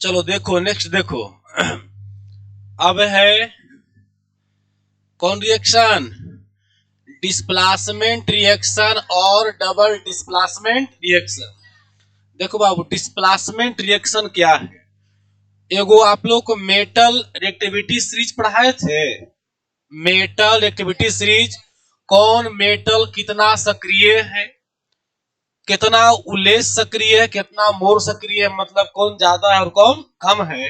चलो देखो नेक्स्ट देखो। अब है कौन रिएक्शन? डिस्प्लेसमेंट रिएक्शन और डबल डिस्प्लेसमेंट रिएक्शन। देखो बाबू, डिस्प्लेसमेंट रिएक्शन क्या है? एगो आप लोग को मेटल रिएक्टिविटी सीरीज पढ़ाए थे। मेटल रिएक्टिविटी सीरीज, कौन मेटल कितना सक्रिय है, कितना उल्लेख सक्रिय है, कितना मोर सक्रिय है, मतलब कौन ज्यादा है और कौन कम है,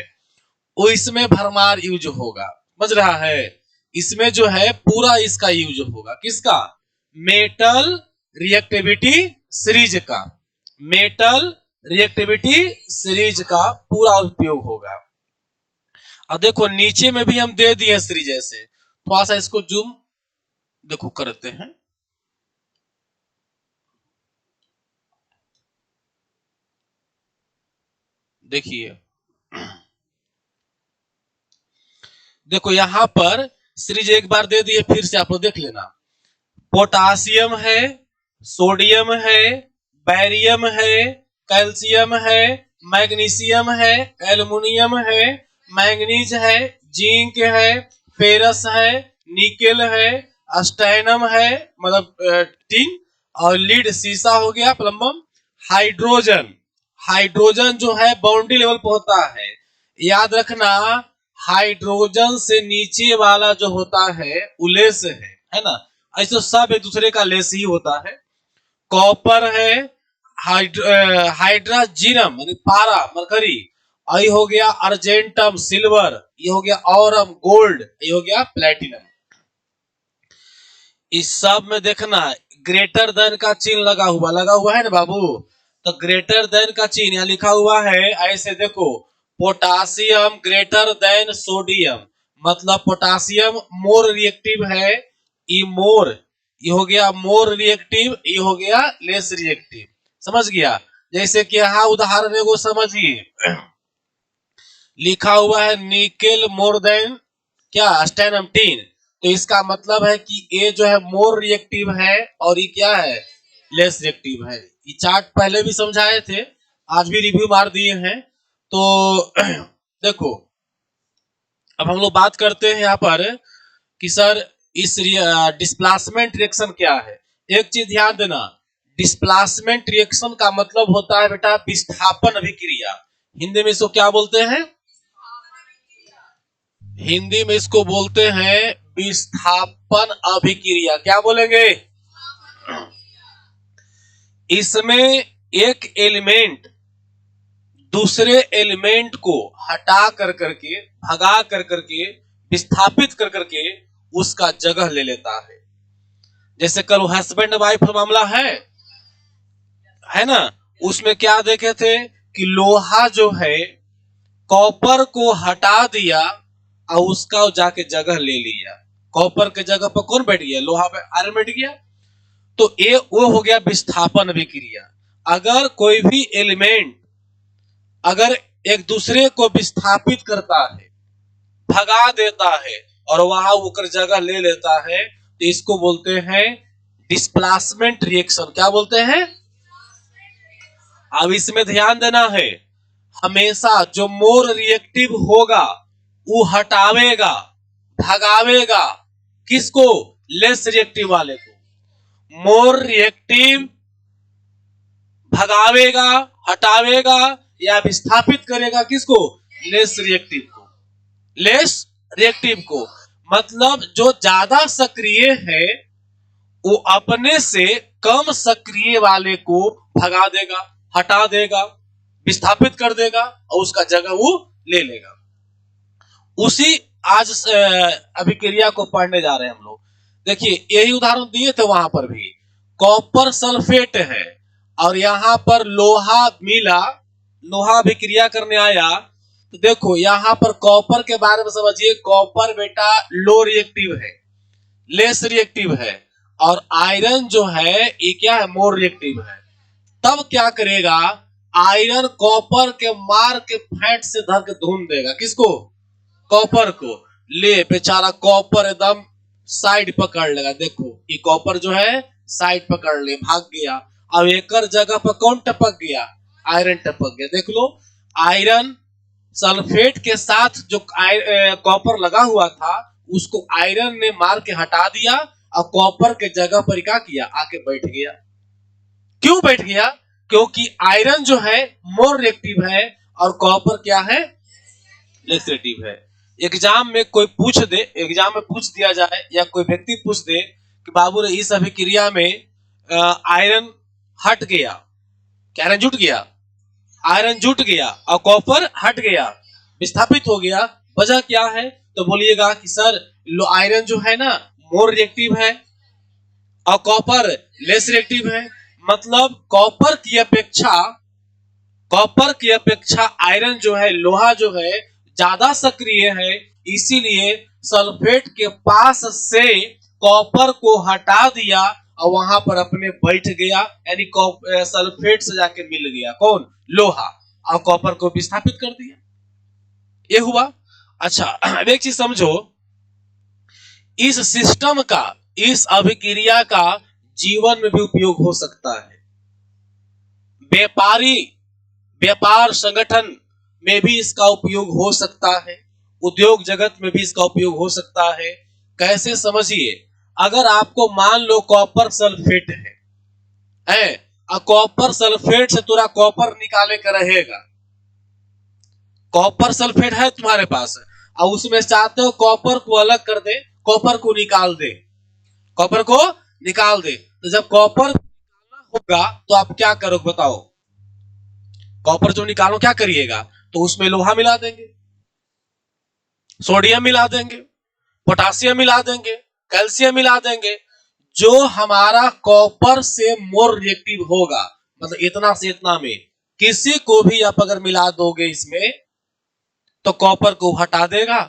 वो इसमें भरमार यूज होगा। समझ रहा है? इसमें जो है पूरा इसका यूज होगा। किसका? मेटल रिएक्टिविटी सीरीज का। मेटल रिएक्टिविटी सीरीज का पूरा उपयोग होगा। अब देखो नीचे में भी हम दे दिए सीरीज, ऐसे थोड़ा सा इसको जूम देखो करते हैं। देखिए, देखो यहां पर सीरीज एक बार दे दिए, फिर से आप लोग देख लेना। पोटासियम है, सोडियम है, बैरियम है, कैल्शियम है, मैग्नीशियम है, एल्युमिनियम है, मैंगनीज है, जिंक है, फेरस है, निकेल है, अस्टेनम है, मतलब टिन, और लीड शीशा हो गया, प्लम्बम। हाइड्रोजन, हाइड्रोजन जो है बाउंड्री लेवल पे होता है। याद रखना, हाइड्रोजन से नीचे वाला जो होता है उलेस है ना? ऐसे सब एक दूसरे का लेस ही होता है। कॉपर है, हाइड्राजीनम यानी पारा मरकरी, ये हो गया अर्जेंटम सिल्वर, ये हो गया औरम गोल्ड, ये हो गया प्लेटिनम। इस सब में देखना ग्रेटर देन का चिन्ह लगा हुआ है ना बाबू? तो ग्रेटर देन का चिन्ह यहाँ लिखा हुआ है, ऐसे देखो, पोटासियम ग्रेटर देन सोडियम, मतलब पोटासियम मोर रिएक्टिव है, ये मोर, ये हो गया मोर रिएक्टिव, ये हो गया लेस रिएक्टिव। समझ गया? जैसे कि यहाँ उदाहरण एगो समझिए, लिखा हुआ है निकेल मोर देन क्या स्टेनम टिन, तो इसका मतलब है कि ये जो है मोर रिएक्टिव है और ये क्या है? लेस रिएक्टिव है। ये चार्ट पहले भी समझाए थे, आज भी रिव्यू मार दिए हैं। तो देखो अब हम लोग बात करते हैं यहाँ पर कि सर इस डिस्प्लेसमेंट रिएक्शन क्या है। एक चीज ध्यान देना, डिस्प्लेसमेंट रिएक्शन का मतलब होता है बेटा विस्थापन अभिक्रिया। हिंदी में इसको क्या बोलते हैं? हिंदी में इसको बोलते हैं विस्थापन अभिक्रिया। क्या बोलेंगे? इसमें एक एलिमेंट दूसरे एलिमेंट को हटा कर करके, भगा कर करके, विस्थापित कर करके उसका जगह ले लेता है। जैसे कल हस्बैंड वाइफ मामला है ना? उसमें क्या देखे थे कि लोहा जो है कॉपर को हटा दिया और उसका जाके जगह ले लिया। कॉपर के जगह पर कौन बैठ गया? लोहा पे आयरन बैठ गया। तो ये वो हो गया विस्थापन अभिक्रिया। अगर कोई भी एलिमेंट अगर एक दूसरे को विस्थापित करता है, भगा देता है और वहां ऊपर जगह ले लेता है, तो इसको बोलते हैं डिस्प्लेसमेंट रिएक्शन। क्या बोलते हैं? अब इसमें ध्यान देना है, हमेशा जो मोर रिएक्टिव होगा वो हटावेगा, भगावेगा किसको? लेस रिएक्टिव वाले को। मोर रिएक्टिव भगावेगा, हटावेगा या विस्थापित करेगा किसको? लेस रिएक्टिव को। लेस रिएक्टिव को मतलब जो ज्यादा सक्रिय है वो अपने से कम सक्रिय वाले को भगा देगा, हटा देगा, विस्थापित कर देगा और उसका जगह वो ले लेगा। उसी आज अभिक्रिया को पढ़ने जा रहे हैं हम लोग। देखिए यही उदाहरण दिए थे, वहां पर भी कॉपर सल्फेट है और यहां पर लोहा मिला, लोहा अभिक्रिया करने आया। तो देखो यहां पर कॉपर के बारे में समझिए, कॉपर बेटा लो रिएक्टिव है, लेस रिएक्टिव है, और आयरन जो है ये क्या है? मोर रिएक्टिव है। तब क्या करेगा? आयरन कॉपर के मार के फैट से धर के धुन देगा। किसको? कॉपर को। ले बेचारा कॉपर एकदम साइड पकड़ लेगा। देखो ये कॉपर जो है साइड पकड़ ले, भाग गया। अब एक जगह पर कौन टपक गया? आयरन टपक गया। देख लो, आयरन सल्फेट के साथ जो कॉपर लगा हुआ था उसको आयरन ने मार के हटा दिया और कॉपर के जगह पर क्या किया, आके बैठ गया। क्यों बैठ गया? क्योंकि आयरन जो है मोर रिएक्टिव है और कॉपर क्या है, लेस रिएक्टिव है। एग्जाम में कोई पूछ दे, एग्जाम में पूछ दिया जाए या कोई व्यक्ति पूछ दे कि बाबू रे इस अभिक्रिया में आयरन हट गया, क्या आयरन जुट गया, आयरन जुट गया और कॉपर हट गया, विस्थापित हो गया, वजह क्या है? तो बोलिएगा कि सर आयरन जो है ना मोर रिएक्टिव है और कॉपर लेस रिएक्टिव है। मतलब कॉपर की अपेक्षा आयरन जो है, लोहा जो है ज्यादा सक्रिय है, इसीलिए सल्फेट के पास से कॉपर को हटा दिया और वहां पर अपने बैठ गया, यानी सल्फेट से जाके मिल गया कौन, लोहा, और कॉपर को विस्थापित कर दिया। ये हुआ। अच्छा अब एक चीज समझो, इस सिस्टम का, इस अभिक्रिया का जीवन में भी उपयोग हो सकता है। व्यापार संगठन में भी इसका उपयोग हो सकता है, उद्योग जगत में भी इसका उपयोग हो सकता है। कैसे? समझिए, अगर आपको मान लो कॉपर सल्फेट है और कॉपर सल्फेट से थोड़ा कॉपर निकाले का रहेगा, कॉपर सल्फेट है तुम्हारे पास और उसमें चाहते हो कॉपर को अलग कर दे, कॉपर को निकाल दे, कॉपर को निकाल दे, तो जब कॉपर निकालना होगा तो आप क्या करोगे बताओ? कॉपर जो निकालो क्या करिएगा? तो उसमें लोहा मिला देंगे, सोडियम मिला देंगे, पोटासियम मिला देंगे, कैल्शियम मिला देंगे। जो हमारा कॉपर से मोर रिएक्टिव होगा, मतलब इतना से इतना में किसी को भी आप अगर मिला दोगे इसमें तो कॉपर को हटा देगा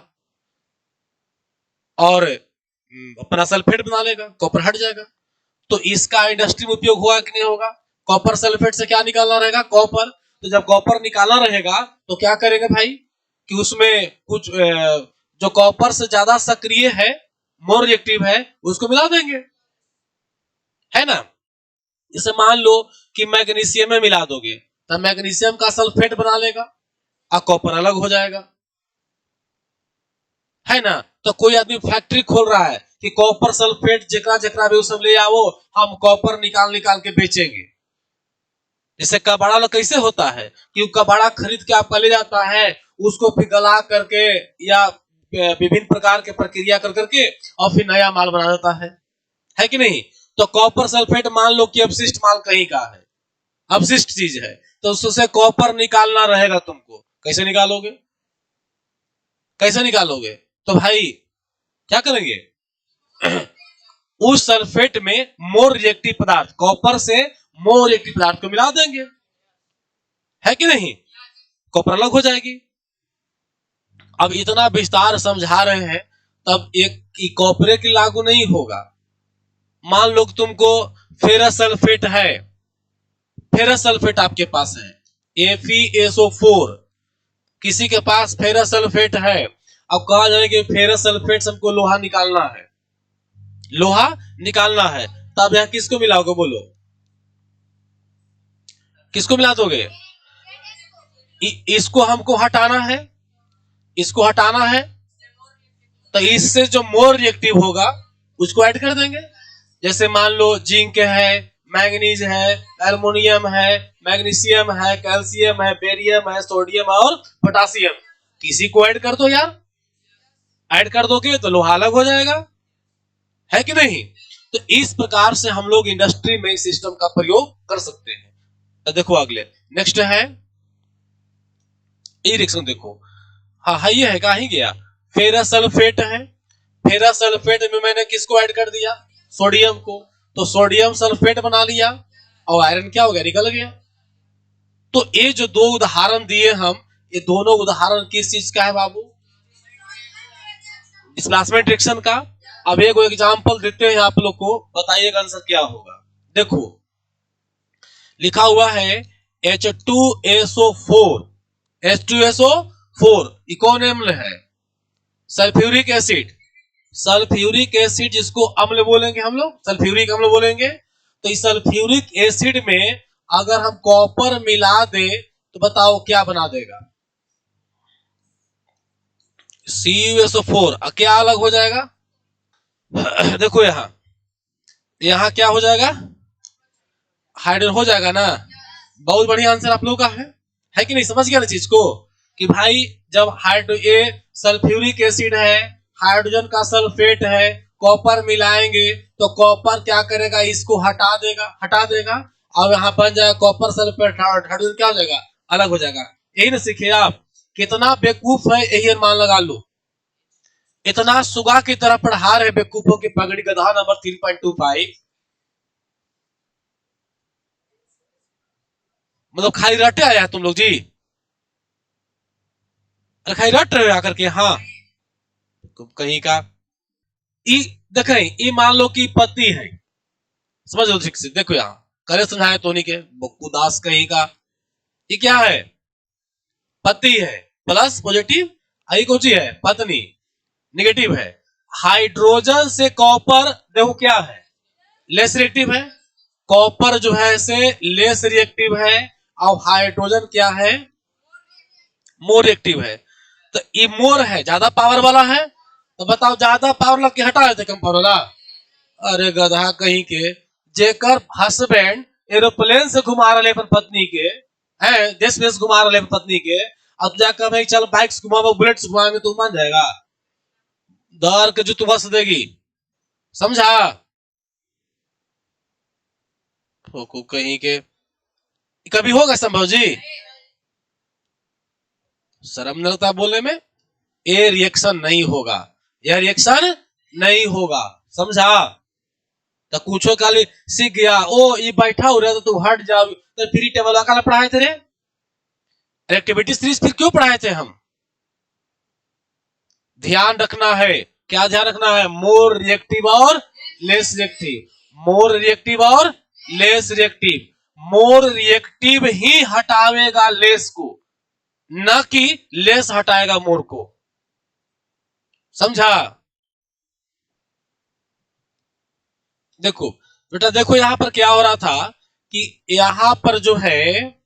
और अपना सल्फेट बना लेगा, कॉपर हट जाएगा। तो इसका इंडस्ट्री में उपयोग हुआ कि नहीं होगा? कॉपर सल्फेट से क्या निकालना रहेगा? कॉपर। तो जब कॉपर निकालना रहेगा तो क्या करेंगे भाई कि उसमें कुछ जो कॉपर से ज्यादा सक्रिय है, मोर रिएक्टिव है, उसको मिला देंगे, है ना। जैसे मान लो कि मैग्नीशियम में मिला दोगे तो मैग्नीशियम का सल्फेट बना लेगा और कॉपर अलग हो जाएगा, है ना। तो कोई आदमी फैक्ट्री खोल रहा है कि कॉपर सल्फेट जेकरा जेकरा भी सब ले आओ, हम कॉपर निकाल निकाल के बेचेंगे। जैसे कबाड़ा लोग कैसे होता है कि कबाड़ा खरीद के आपका ले जाता है, उसको पिघला करके या विभिन्न प्रकार के प्रक्रिया कर करके और फिर नया माल बना देता है कि नहीं। तो कॉपर सल्फेट मान लो कि अपशिष्ट माल कहीं का है, अपशिष्ट चीज है, तो उससे कॉपर निकालना रहेगा तुमको। कैसे निकालोगे? कैसे निकालोगे? तो भाई क्या करेंगे उस सल्फेट में मोर रिएक्टिव पदार्थ, कॉपर से मोर रिएक्टिव पदार्थ को मिला देंगे, है कि नहीं, कॉपर अलग हो जाएगी। अब इतना विस्तार समझा रहे हैं तब एक कॉपरे की लागू नहीं होगा। मान लो तुमको फेरस सल्फेट है, फेरस सल्फेट आपके पास है FeSO4, किसी के पास फेरस सल्फेट है। अब कहा जाए कि फेरस सल्फेट से हमको लोहा निकालना है, लोहा निकालना है, तब यहां किसको मिलाओगे बोलो? किसको मिला दोगे? इसको हमको हटाना है, इसको हटाना है, तो इससे जो मोर रिएक्टिव होगा उसको ऐड कर देंगे। जैसे मान लो जिंक है, मैंगनीज है, एल्युमिनियम है, मैग्नीशियम है, कैल्शियम है, बेरियम है, सोडियम और पोटासियम, किसी को ऐड कर दो यार, ऐड कर दोगे तो लोहा अलग हो जाएगा, है कि नहीं। तो इस प्रकार से हम लोग इंडस्ट्री में इस सिस्टम का प्रयोग कर सकते हैं। तो देखो अगले नेक्स्ट है ई रिएक्शन, देखो हाँ ये है, कहां ही गया, फेरस सल्फेट है, फेरस सल्फेट में मैंने किसको ऐड कर दिया? सोडियम को, तो सोडियम सल्फेट बना लिया और आयरन क्या हो गया? निकल गया। तो ये जो दो उदाहरण दिए हम, ये दोनों उदाहरण किस चीज का है बाबू? डिस्प्लेसमेंट रिएक्शन का। अब एक एग्जांपल देते हैं आप लोग को, बताइएगा आंसर क्या होगा। देखो लिखा हुआ है H2SO4, H2SO4 ये कौन अम्ल है? सल्फ्यूरिक एसिड, सल्फ्यूरिक एसिड जिसको अम्ल बोलेंगे हम लोग, सल्फ्यूरिक अम्ल बोलेंगे। तो इस सल्फ्यूरिक एसिड में अगर हम कॉपर मिला दे तो बताओ क्या बना देगा? CuSO4 क्या अलग हो जाएगा? देखो यहाँ क्या हो जाएगा? हाइड्रोजन हो जाएगा ना। बहुत बढ़िया आंसर आप लोगों का है कि नहीं? समझ गया ना चीज को कि भाई जब ये सल्फ्यूरिक एसिड है, हाइड्रोजन का सल्फेट है, कॉपर मिलाएंगे तो कॉपर क्या करेगा? इसको हटा देगा और यहाँ बन जाएगा कॉपर सल्फेट, हाइड्रोजन क्या हो जाएगा? अलग हो जाएगा। यही ना सीखे आप। कितना बेवकूफ है यही अनुमान लगा लो। इतना सुगा की तरह पढ़ा रहे बेवकूफों की पगड़ी, गधा नंबर 3.25। मतलब खाली रटे आया तुम लोग जी? अरे खाली रट रहे हो आकर के? हाँ कहीं का ई देखें, ई मान लो कि पत्नी है, समझ लो ठीक से। देखो यहाँ करे समझाए तो नहीं के बक्कूदास कहीं का। ये क्या है? पति है प्लस पॉजिटिव, आई कौन सी है? पत्नी निगेटिव है। हाइड्रोजन से कॉपर देखो क्या है? लेस रिएक्टिव है। कॉपर जो है से लेस रिएक्टिव है और हाइड्रोजन क्या है? मोर रिएक्टिव है। तो ये मोर है, ज्यादा पावर वाला है। तो बताओ ज्यादा पावर लग के हटा देते कम पावर वाला? अरे गधा कहीं के, जेकर हस्बैंड एरोप्लेन से घुमा रहे अपन पत्नी के, है देश विदेश घुमा रहे अपन पत्नी के, अब जाकर भाई चल बाइक से घुमाओ, बुलेट से घुमाएंगे तो मान जाएगा? दर के जो तू बस देगी, समझा? कहीं के कभी होगा संभव जी? शर्म नहीं लगता बोलने में? ये रिएक्शन नहीं होगा, यह रिएक्शन नहीं होगा, समझा? तो कुछो काली सीख गया, ओ ये बैठा हो रहा तो तू हट जाओ, तो फ्री टेबल का पढ़ाए थे रे? एक्टिविटी सीरीज फिर क्यों पढ़ाए थे हम? ध्यान रखना है, क्या ध्यान रखना है? मोर रिएक्टिव और लेस रिएक्टिव। मोर रिएक्टिव और लेस रिएक्टिव। मोर रिएक्टिव ही हटावेगा लेस को, न कि लेस हटाएगा मोर को, समझा? देखो बेटा, देखो यहां पर क्या हो रहा था कि यहां पर जो है,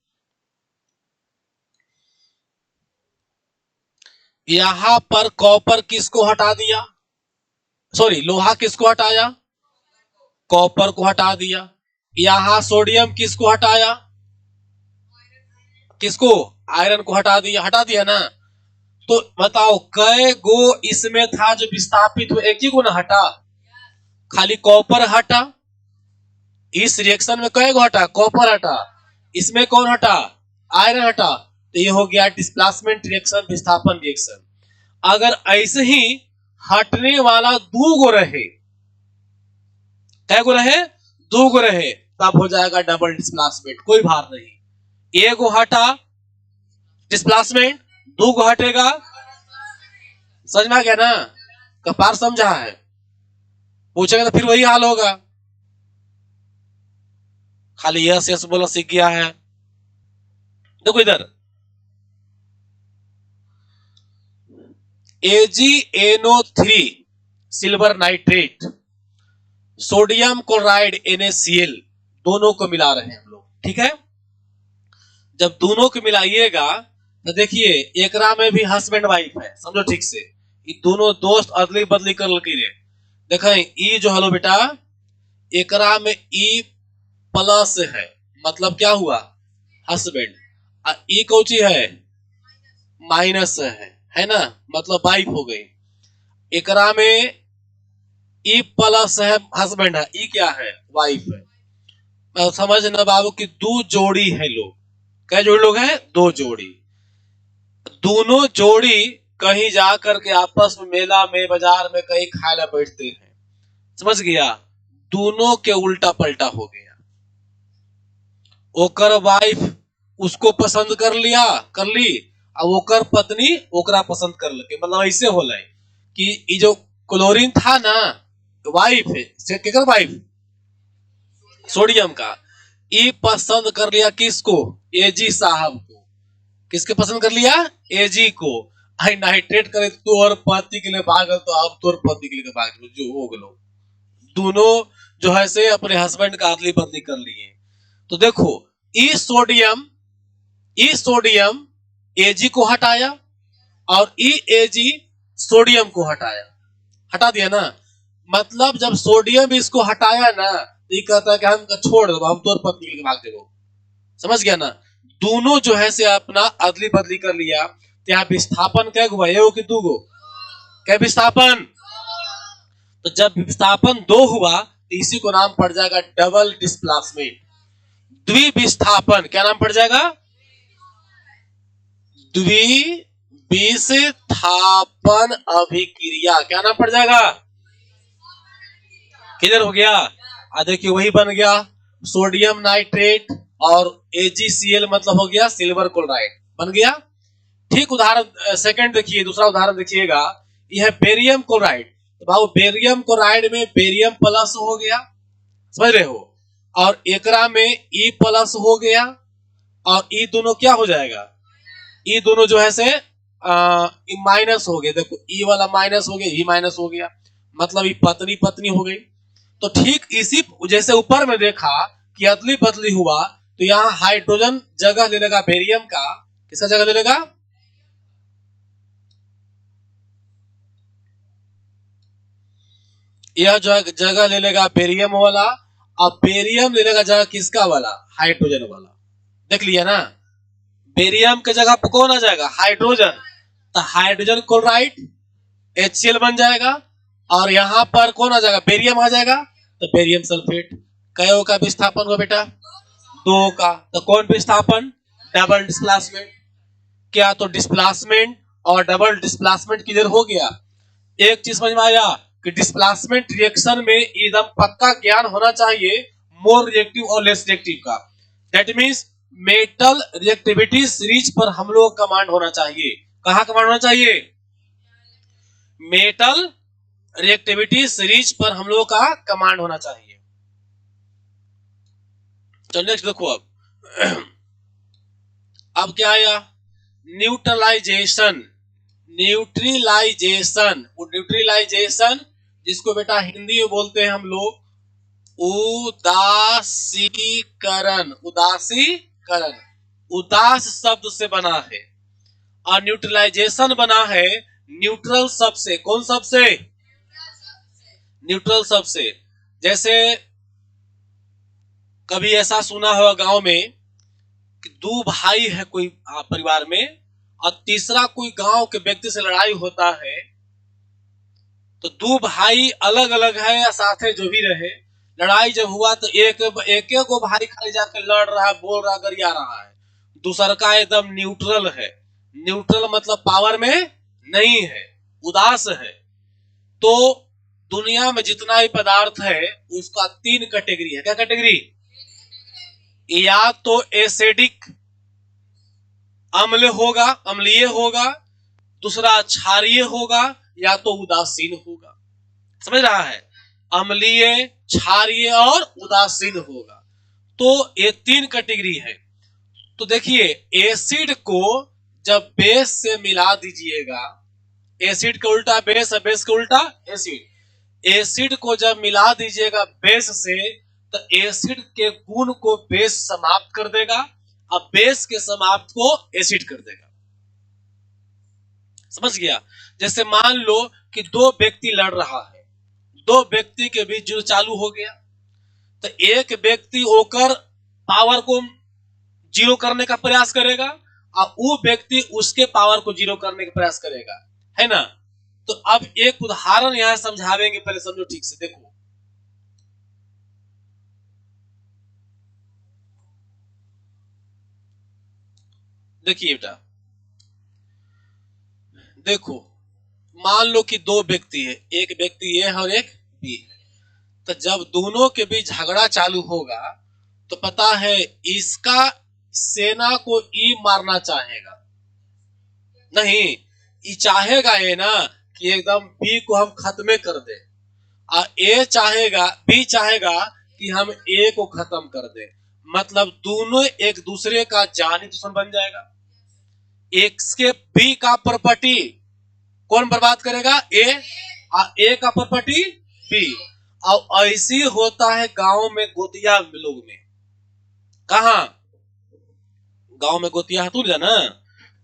यहां पर कॉपर किसको हटा दिया? सॉरी, लोहा किसको हटाया? कॉपर को हटा दिया। यहां सोडियम किसको हटाया? किसको? आयरन को हटा दिया ना। तो बताओ कै गो इसमें था जो विस्थापित हुआ? एक ही को ना हटा, खाली कॉपर हटा। इस रिएक्शन में कै गो हटा? कॉपर हटा। इसमें कौन हटा? आयरन हटा। तो ये हो गया डिस्प्लेसमेंट रिएक्शन, विस्थापन रिएक्शन। अगर ऐसे ही हटने वाला दो गो रहे, कै गो रहे? दो गो रहे, तब हो जाएगा डबल डिस्प्लेसमेंट, कोई भार नहीं। एक गो हटा डिस्प्लेसमेंट, दो गो हटेगा, समझ में आ गया ना? कपार समझा है? पूछेगा तो फिर वही हाल होगा। खाली यस यस बोला सीख गया है। देखो इधर AgNO3 silver nitrate, sodium chloride NaCl, दोनों को मिला रहे हैं हम लोग, ठीक है? जब दोनों को मिलाइएगा तो देखिए एकरा में भी हस्बैंड वाइफ है, समझो ठीक से। ये दोनों दोस्त अदली बदली कर लगे। देखें ई जो हलो बेटा, एकरा में ई प्लस है, मतलब क्या हुआ? हस्बैंड। ई कौची है? माइनस है ना, मतलब वाइफ हो गई। एकरा में ई प्लस है, हस्बैंड है, ई क्या है? वाइफ है। समझ ना बाबू की दो जोड़ी है लोग। क्या जोड़ी लोग हैं? दो जोड़ी। दोनों जोड़ी कहीं जा करके आपस में मेला में बाजार में कहीं खाए बैठते हैं, समझ गया? दोनों के उल्टा पलटा हो गया। ओकर वाइफ उसको पसंद कर ली, और ओकर पत्नी ओकरा पसंद कर लगे। मतलब ऐसे होला कि ये जो क्लोरीन था ना, वाइफ है, केकर वाइफ? सोडियम का। ये पसंद कर लिया किसको? एजी साहब को। किसके पसंद कर लिया? एजी को। आई नाइट्रेट करे तो और पति के लिए भागल, तो अब तोर पति के लिए भाग जो हो गलो। दोनों जो है से अपने हस्बैंड का अदली बदली कर लिए। तो देखो ई सोडियम एजी को हटाया और ई एजी सोडियम को हटाया, हटा दिया ना, मतलब जब सोडियम इसको हटाया ना तो ये कहता है कि हम छोड़ दो, हम तोर पत्नी लेके भाग जाओ। समझ गया ना, दोनों जो है से अपना अदली बदली कर लिया। तो यहाँ विस्थापन क्या हुआ, एगो कि दू गो, क्या विस्थापन। तो जब विस्थापन दो हुआ तो इसी को नाम पड़ जाएगा डबल डिस्प्लेसमेंट, द्विविस्थापन। क्या नाम पड़ जाएगा, द्विविस्थापन अभिक्रिया। क्या नाम पड़ जाएगा, क्लियर हो गया। देखिए वही बन गया सोडियम नाइट्रेट और AgCl, मतलब हो गया सिल्वर क्लोराइड, बन गया। ठीक उदाहरण सेकंड देखिए, दूसरा उदाहरण देखिएगा, यह बेरियम क्लोराइड। तो भाव बेरियम क्लोराइड में बेरियम प्लस हो गया, समझ रहे हो, और एकरा में E प्लस हो गया, और E दोनों क्या हो जाएगा, E दोनों जो है से माइनस हो गए। देखो E वाला माइनस हो गया, E माइनस हो गया, मतलब ये पत्नी पत्नी हो गई। तो ठीक इसी जैसे ऊपर में देखा कि अदली बदली हुआ, तो यहाँ हाइड्रोजन जगह ले लेगा बेरियम का, किसका जगह ले लेगा, यह जो जगह ले लेगा बेरियम वाला, और बेरियम ले लेगा जगह किसका वाला, हाइड्रोजन वाला। देख लिया ना, बेरियम के जगह पर कौन आ जाएगा, हाइड्रोजन। तो हाइड्रोजन क्लोराइड HCl बन जाएगा, और यहां पर कौन आ जाएगा, बेरियम आ जाएगा, तो बेरियम सल्फेट। कयो का विस्थापन हुआ बेटा, दो का। तो कौन विस्थापन, डबल डिस्प्लेसमेंट। क्या, तो डिस्प्लेसमेंट और डबल डिस्प्लेसमेंट क्लियर हो गया। एक चीज समझ में आया कि डिस्प्लेसमेंट रिएक्शन में एकदम पक्का ज्ञान होना चाहिए मोर रिएक्टिव और लेस रिएक्टिव का। That means metal reactivity series पर हम लोग कमांड होना चाहिए। कहां कमांड होना चाहिए, मेटल रिएक्टिविटी सीरीज पर हम लोग का कमांड होना चाहिए। तो नेक्स्ट देखो, अब क्या आया, न्यूट्रलाइजेशन। न्यूट्रलाइजेशन, न्यूट्रलाइजेशन जिसको बेटा हिंदी में बोलते हैं हम लोग उदासीकरण। उदासीकरण उदास शब्द से बना है, और न्यूट्रलाइजेशन बना है न्यूट्रल शब्द से। कौन शब्द से, न्यूट्रल शब्द से। जैसे कभी ऐसा सुना होगा गांव में कि दो भाई है कोई परिवार में, और तीसरा कोई गांव के व्यक्ति से लड़ाई होता है। तो दो भाई अलग अलग है या साथ है जो भी रहे, लड़ाई जब हुआ तो एक को भाई खाली जाकर लड़ रहा है, बोल रहा, गरिया रहा है, दूसरा का एकदम न्यूट्रल है। न्यूट्रल मतलब पावर में नहीं है, उदास है। तो दुनिया में जितना भी पदार्थ है उसका तीन कैटेगरी है। क्या कैटेगरी, या तो एसिडिक अम्ल होगा, अम्लीय होगा, दूसरा क्षारीय होगा, या तो उदासीन होगा। समझ रहा है, अम्लीय, क्षारीय और उदासीन होगा। तो ये तीन कैटेगरी है। तो देखिए एसिड को जब बेस से मिला दीजिएगा, एसिड का उल्टा बेस है, बेस का उल्टा एसिड। एसिड को जब मिला दीजिएगा बेस से, तो एसिड के गुण को बेस समाप्त कर देगा, अब बेस के समाप्त को एसिड कर देगा। समझ गया। जैसे मान लो कि दो व्यक्ति लड़ रहा है, दो व्यक्ति के बीच जो चालू हो गया, तो एक व्यक्ति होकर पावर को जीरो करने का प्रयास करेगा, और वो व्यक्ति उसके पावर को जीरो करने का प्रयास करेगा, है ना। तो अब एक उदाहरण यहां समझावेंगे, पहले समझो ठीक से। देखो देखिए बेटा, देखो मान लो कि दो व्यक्ति है, एक व्यक्ति ए है और एक बी है। तो जब दोनों के बीच झगड़ा चालू होगा, तो पता है इसका सेना को ई मारना चाहेगा, नहीं ये चाहेगा ये ना कि एकदम बी को हम खत्म कर दे, और ए चाहेगा, बी चाहेगा कि हम ए को खत्म कर दे। मतलब दोनों एक दूसरे का जानी दुश्मन बन जाएगा। एक के बी का प्रॉपर्टी कौन बर्बाद करेगा, ए, और ए का प्रॉपर्टी बी। और ऐसी होता है गांव में गोतिया लोग में। कहा गांव में गोतिया है, तू जाना,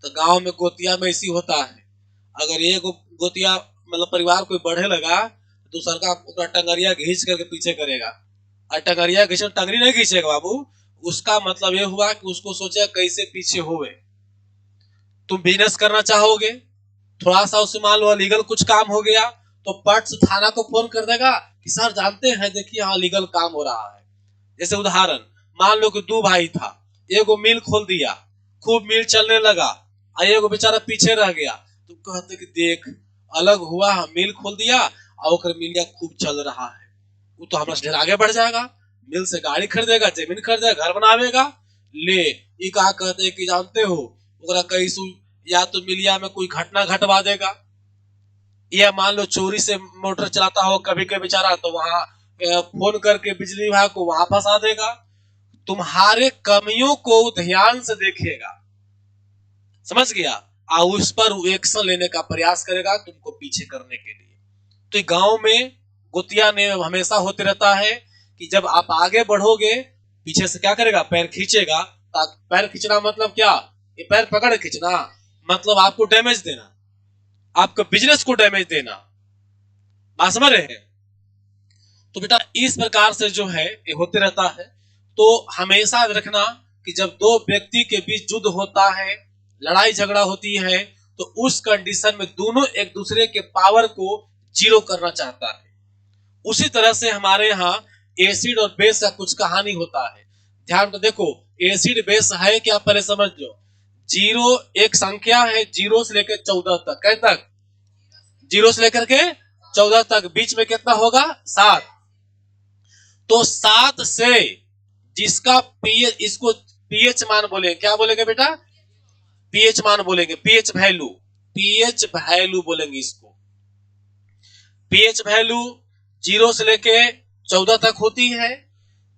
तो गांव में गोतिया में ऐसी होता है। अगर ये गोतिया मतलब परिवार कोई बढ़े लगा तो दूसर का टंगरिया घींच करके पीछे करेगा, और टंगरिया घींच टंगरी नहीं घींचेगा बाबू। उसका मतलब ये हुआ कि उसको सोचा कैसे पीछे होवे। तुम बिजनेस करना चाहोगे, थोड़ा सा उससे मान लो लीगल कुछ काम हो गया तो पट से थाना को फोन कर देगा कि सर जानते हैं देखिए यहाँ लीगल काम हो रहा है। जैसे उदाहरण मान लो कि दो भाई था, एगो मिल खोल दिया, खूब मिल चलने लगा, और एगो बेचारा पीछे रह गया। तुम कहते कि देख अलग हुआ, मिल खोल दिया और मिलिया खूब चल रहा है, वो तो हमारा ढेर आगे बढ़ जाएगा, मिल से गाड़ी खरीदेगा, जमीन खरीदेगा, घर बनावेगा। ले ये कहा कहते कि जानते हो कहीं या तो मिलिया में कोई घटना घटवा देगा, या मान लो चोरी से मोटर चलाता हो कभी कभी बेचारा, तो वहां फोन करके बिजली विभाग को वहां फंसा देगा। तुम्हारे कमियों को ध्यान से देखेगा, समझ गया, और उस पर एक्शन लेने का प्रयास करेगा तुमको पीछे करने के लिए। तो गांव में गोतिया ने हमेशा होते रहता है कि जब आप आगे बढ़ोगे पीछे से क्या करेगा, पैर खींचेगा। पैर खींचना मतलब क्या, ये पैर पकड़ खींचना मतलब आपको डैमेज देना, आपके बिजनेस को डैमेज देना। बात समझ रहे हैं? तो बेटा इस प्रकार से जो है ये होते रहता है। तो हमेशा रखना कि जब दो व्यक्ति के बीच युद्ध होता है, लड़ाई झगड़ा होती है, तो उस कंडीशन में दोनों एक दूसरे के पावर को जीरो करना चाहता है। उसी तरह से हमारे यहाँ एसिड और बेस का कुछ कहानी होता है। ध्यान तो देखो, एसिड बेस है क्या पहले समझ लो। जीरो एक संख्या है, 0 से लेकर 14 तक, कै तक, 0 से लेकर के 14 तक, बीच में कितना होगा 7। तो 7 से जिसका पीएच, इसको पीएच मान बोलेंगे, क्या बोलेंगे बेटा, पीएच मान बोलेंगे, पीएच वैल्यू, पीएच वैल्यू बोलेंगे इसको। पीएच वैल्यू 0 से लेके 14 तक होती है,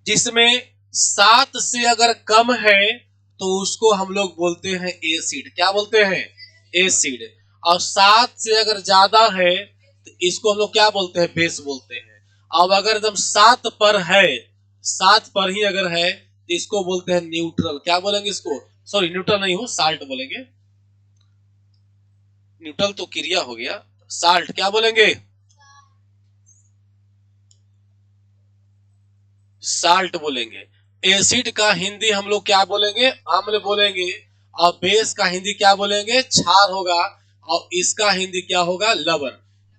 जिसमें 7 से अगर कम है तो उसको हम लोग बोलते हैं एसिड। क्या बोलते हैं, एसिड। और 7 से अगर ज्यादा है तो इसको हम लोग क्या बोलते हैं, बेस बोलते हैं। अब अगर एकदम 7 पर है, 7 पर ही अगर है तो इसको बोलते हैं न्यूट्रल। क्या बोलेंगे इसको, सॉरी न्यूट्रल नहीं हो, साल्ट बोलेंगे। न्यूट्रल तो क्रिया हो गया, साल्ट क्या बोलेंगे, साल्ट बोलेंगे। एसिड का हिंदी हम लोग क्या बोलेंगे, अम्ल बोलेंगे। और बेस का हिंदी क्या बोलेंगे, क्षार होगा। और इसका हिंदी क्या होगा, लवण।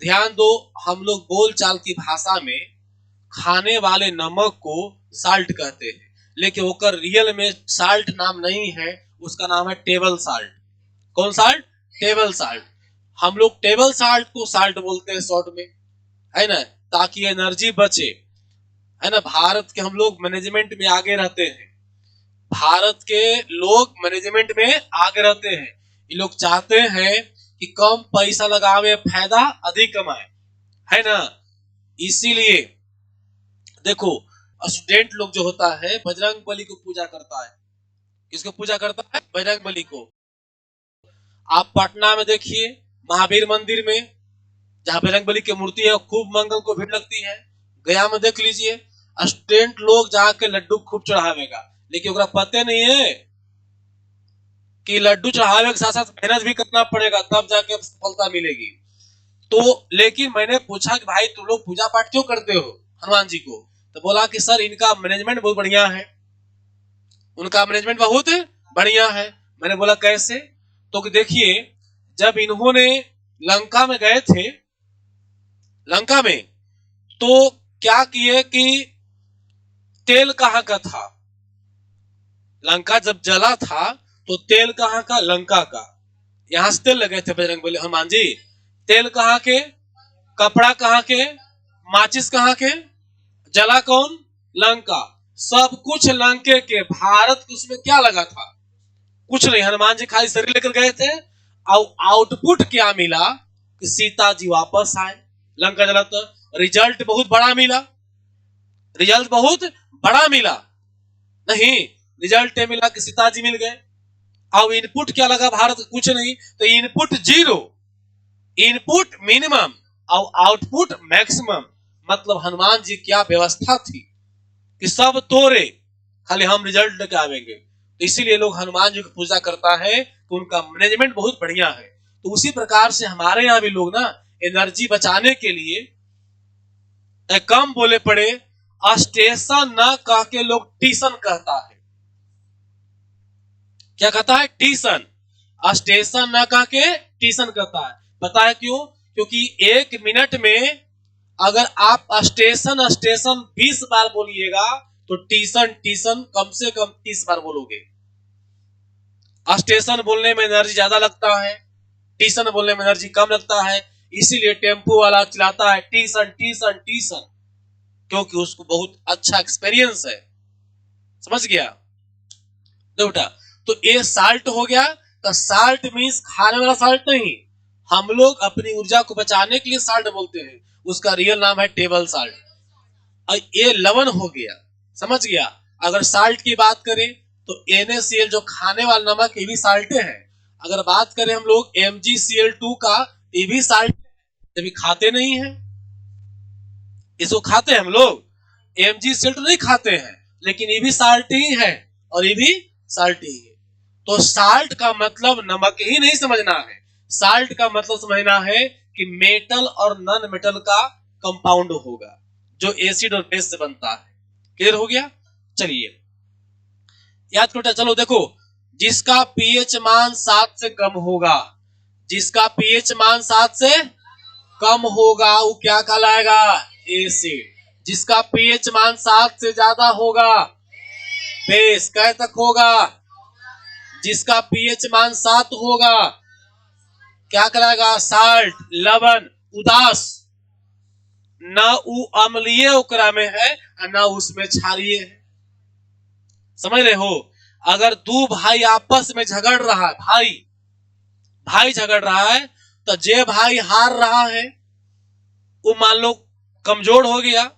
ध्यान दो, हम लोग बोलचाल की भाषा में खाने वाले नमक को साल्ट कहते हैं, लेकिन ओकर रियल में साल्ट नाम नहीं है, उसका नाम है टेबल साल्ट। कौन साल्ट, टेबल साल्ट। हम लोग टेबल साल्ट को साल्ट बोलते हैं शॉर्ट में, है ना, ताकि एनर्जी बचे, है ना। भारत के हम लोग मैनेजमेंट में आगे रहते हैं, भारत के लोग मैनेजमेंट में आगे रहते हैं। ये लोग चाहते हैं कि कम पैसा लगावे, फायदा अधिक कमाए, है ना। इसीलिए देखो स्टूडेंट लोग जो होता है बजरंग बली को पूजा करता है। किसको पूजा करता है, बजरंग बली को। आप पटना में देखिए महावीर मंदिर में जहां बजरंग बली की मूर्ति है, खूब मंगल को भीड़ लगती है। गया में देख लीजिए स्टूडेंट लोग जाके लड्डू खूब चढ़ावेगा, लेकिन ओकरा पते नहीं है कि लड्डू चढ़ावे के साथ साथ मेहनत भी करना पड़ेगा, तब जाके सफलता मिलेगी। तो लेकिन मैंने पूछा कि भाई तुम लोग पूजा पाठ क्यों करते हो हनुमान जी को, तो बोला कि सर इनका मैनेजमेंट बहुत बढ़िया है, उनका मैनेजमेंट बहुत बढ़िया है। मैंने बोला कैसे, तो देखिए जब इन्होंने लंका में गए थे, लंका में तो क्या किए कि तेल कहां का था, लंका जब जला था तो तेल कहां का, लंका का। यहां से तेल लगे थे बजरंग बली हनुमान जी, तेल कहां के, कपड़ा कहां के, माचिस कहां के, जला कौन, लंका। सब कुछ लंके के, भारत के उसमें क्या लगा था, कुछ नहीं। हनुमान जी खाली शरीर लेकर गए थे, और आउटपुट क्या मिला कि सीता जी वापस आए, लंका जला। तो रिजल्ट बहुत बड़ा मिला, रिजल्ट बहुत बड़ा मिला नहीं, रिजल्ट मिला कि सीता जी मिल गए। अब इनपुट क्या लगा भारत, कुछ नहीं। तो इनपुट 0, इनपुट मिनिमम और आउटपुट मैक्सिमम। मतलब हनुमान जी क्या व्यवस्था थी कि सब तोरे, खाली हम रिजल्ट लेके आवेंगे। तो इसीलिए लोग हनुमान जी की पूजा करता है कि उनका मैनेजमेंट बहुत बढ़िया है। तो उसी प्रकार से हमारे यहाँ भी लोग ना एनर्जी बचाने के लिए कम बोले पड़े स्टेशन न कह के लोग टीशन कहता है। क्या कहता है? टीशन। स्टेशन न कह के टीशन कहता है। पता है क्यों? क्योंकि 1 मिनट में अगर आप स्टेशन स्टेशन 20 बार बोलिएगा तो टीशन टीशन कम से कम 30 बार बोलोगे। स्टेशन बोलने में एनर्जी ज्यादा लगता है, टीशन बोलने में एनर्जी कम लगता है। इसीलिए टेम्पो वाला चलाता है टीशन टीशन टीशन, क्योंकि उसको बहुत अच्छा एक्सपीरियंस है। समझ गया? तो बेटा, तो ये साल्ट हो गया। तो साल्ट मीन्स खाने वाला साल्ट नहीं, हम लोग अपनी ऊर्जा को बचाने के लिए साल्ट बोलते हैं। उसका रियल नाम है टेबल साल्ट। और ये लवण हो गया। समझ गया? अगर साल्ट की बात करें तो NaCl जो खाने वाला नमक, ये भी साल्ट है। अगर बात करें हम लोग MgCl2 का, ये भी साल्ट है, जब खाते नहीं है। इसको खाते हैं हम लोग, MgCl2 नहीं खाते हैं, लेकिन ये भी साल्ट ही है और ये भी साल्ट ही है। तो साल्ट का मतलब नमक ही नहीं समझना है, साल्ट का मतलब समझना है कि मेटल और नॉन मेटल का कंपाउंड होगा जो एसिड और बेस से बनता है। क्लियर हो गया? चलिए याद करो। चलो देखो, जिसका पीएच मान 7 से कम होगा, जिसका पीएच मान 7 से कम होगा वो क्या कहलाएगा? एसिड। जिसका पीएच मान 7 से ज्यादा होगा, बेस। कै तक होगा? जिसका पीएच मान 7 होगा क्या कहलाएगा? साल्ट, लवण, उदास। ना वो अम्लीय ओकरा में है और ना उसमें क्षारीय है। समझ रहे हो? अगर 2 भाई आपस में झगड़ रहा है, भाई झगड़ रहा है, तो जे भाई हार रहा है वो मान लो कमजोर हो गया,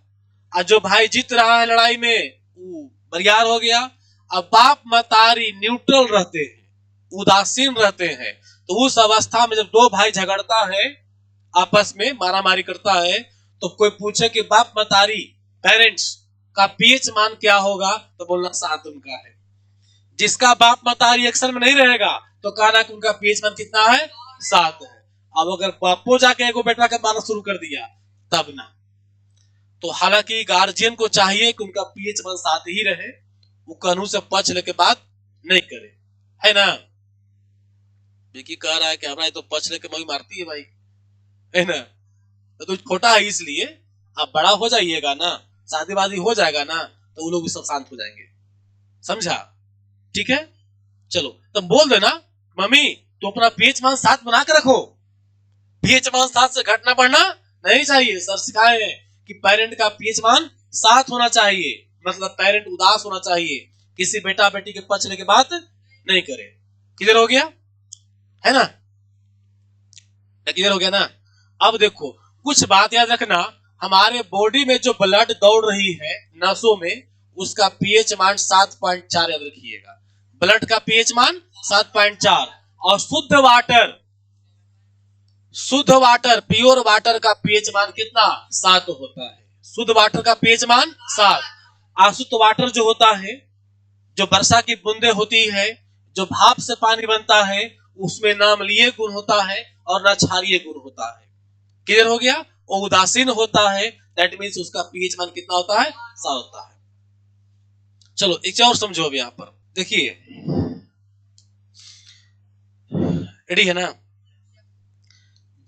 और जो भाई जीत रहा है लड़ाई में वो बरियार हो गया। अब बाप मतारी न्यूट्रल रहते हैं, उदासीन रहते हैं। तो उस अवस्था में जब 2 भाई झगड़ता है, आपस में मारामारी करता है, तो कोई पूछे कि बाप मतारी पेरेंट्स का पीएच मान क्या होगा, तो बोलना 7 उनका है। जिसका बाप मतारी एक्शन में नहीं रहेगा तो कहना कि उनका पीएच मान कितना है? 7 है। अब अगर बापो जाके एगो बेटा के मारना शुरू कर दिया तब ना। तो हालांकि गार्जियन को चाहिए कि उनका पीएच मान 7 ही रहे, वो कानून से पक्ष लेके बात नहीं करे, है ना? विकी कह रहा है कि हमारा तो पक्ष लेके मई मारती है भाई, है ना? तो छोटा है इसलिए आप बड़ा हो जाइएगा ना, शादी वादी हो जाएगा ना, तो वो लोग भी सब शांत हो जाएंगे। समझा? ठीक है? चलो तब बोल देना मम्मी तो अपना पीएच मान 7 बना के रखो। पीएच मान 7 से घटना बढ़ना नहीं चाहिए। सर सिखाए हैं कि पेरेंट का पीएच मान 7 होना चाहिए, मतलब पेरेंट उदास होना चाहिए, किसी बेटा बेटी के पक्ष लेके बात नहीं करे। क्लियर हो गया? है ना? क्लियर हो गया ना? अब देखो कुछ बात याद रखना, हमारे बॉडी में जो ब्लड दौड़ रही है नसों में, उसका पीएच मान 7.4 याद रखिएगा। ब्लड का पीएच मान 7.4। और शुद्ध वाटर प्योर वाटर का पीएच मान कितना? 7 होता है। शुद्ध वाटर का पीएच मान 7। अशुद्ध वाटर जो होता है, जो वर्षा की बूंदे होती है, जो भाप से पानी बनता है, उसमें ना अम्लीय गुण होता है और ना क्षारीय गुण होता है। क्लियर हो गया? वो उदासीन होता है, दैट मीन्स उसका पीएच मान कितना होता है? 7 होता है। चलो एक और समझो अब यहां पर देखिए, रेडी है ना?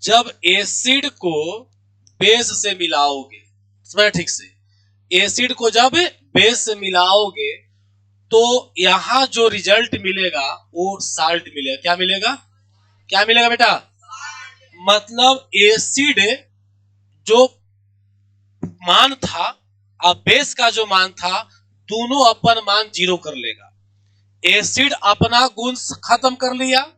जब एसिड को बेस से मिलाओगे, समझ ठीक से, एसिड को जब बेस से मिलाओगे तो यहां जो रिजल्ट मिलेगा वो साल्ट मिलेगा। क्या मिलेगा? क्या मिलेगा बेटा? मतलब एसिड जो मान था और बेस का जो मान था, दोनों अपन मान 0 कर लेगा। एसिड अपना गुण खत्म कर लिया,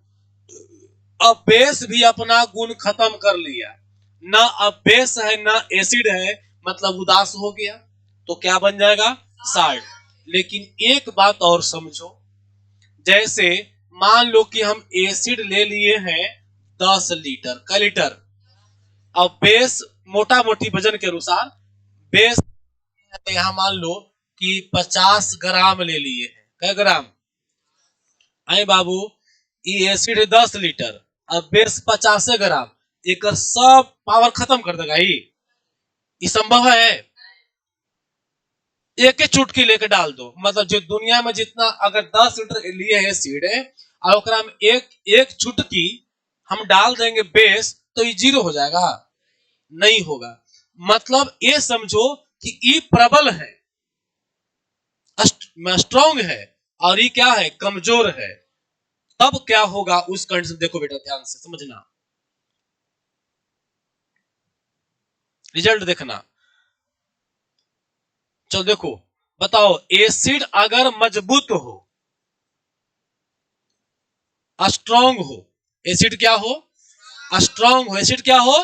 अब बेस भी अपना गुण खत्म कर लिया। ना अब बेस है ना एसिड है, मतलब उदास हो गया, तो क्या बन जाएगा? साल्ट। लेकिन एक बात और समझो, जैसे मान लो कि हम एसिड ले लिए हैं 10 लीटर का लीटर, अब बेस मोटा मोटी वजन के अनुसार बेस यहां मान लो कि 50 ग्राम ले लिए हैं। क्या ग्राम? आए बाबू, ये एसिड है 10 लीटर, और बेस 50 ग्राम, एक सब पावर खत्म कर देगा। ये संभव है? एक ही चुटकी लेके डाल दो, मतलब जो दुनिया में जितना अगर 10 लीटर लिए है एसिड और ओकरा में एक एक चुटकी हम डाल देंगे बेस, तो ये जीरो हो जाएगा? नहीं होगा। मतलब ये समझो कि ये प्रबल है, स्ट्रॉन्ग है, और ये क्या है? कमजोर है। तब क्या होगा उस कंडीशन, देखो बेटा ध्यान से समझना, रिजल्ट देखना। चलो देखो, बताओ एसिड अगर मजबूत हो, स्ट्रॉन्ग हो, एसिड क्या हो? स्ट्रॉन्ग हो। एसिड क्या हो?